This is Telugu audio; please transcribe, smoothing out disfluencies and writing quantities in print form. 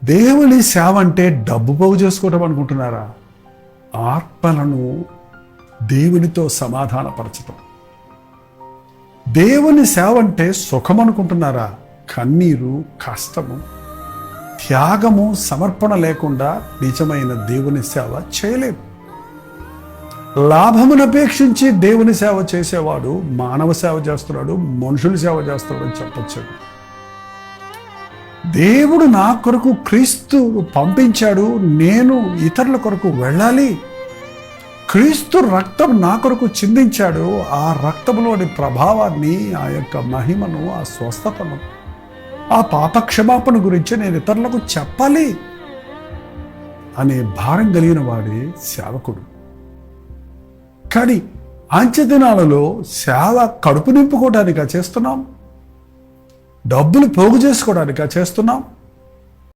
దేవుని సేవ అంటే డబ్బు పోగు చేసుకోవటం అనుకుంటున్నారా? ఆత్మలను దేవునితో సమాధానపరచటం. దేవుని సేవ అంటే సుఖం అనుకుంటున్నారా? కన్నీరు, కష్టము, త్యాగము, సమర్పణ లేకుండా నిజమైన దేవుని సేవ చేయలేము. లాభమును అపేక్షించి దేవుని సేవ చేసేవాడు మానవ సేవ చేస్తున్నాడు, మనుషుల సేవ చేస్తున్నాడు అని చెప్పొచ్చు. దేవుడు నా కొరకు క్రీస్తు పంపించాడు, నేను ఇతరుల కొరకు వెళ్ళాలి. క్రీస్తు రక్తం నా కొరకు చిందించాడు, ఆ రక్తంలోని ప్రభావాన్ని, ఆ యొక్క మహిమను, ఆ స్వస్థతను, ఆ పాపక్షమాపణ గురించి నేను ఇతరులకు చెప్పాలి అనే భారం కలిగిన వాడే సేవకుడు. కానీ అంచె దినాలలో సేవ కడుపు నింపుకోవడానికా చేస్తున్నాం? డబ్బులు పోగు చేసుకోవడానికా చేస్తున్నాం?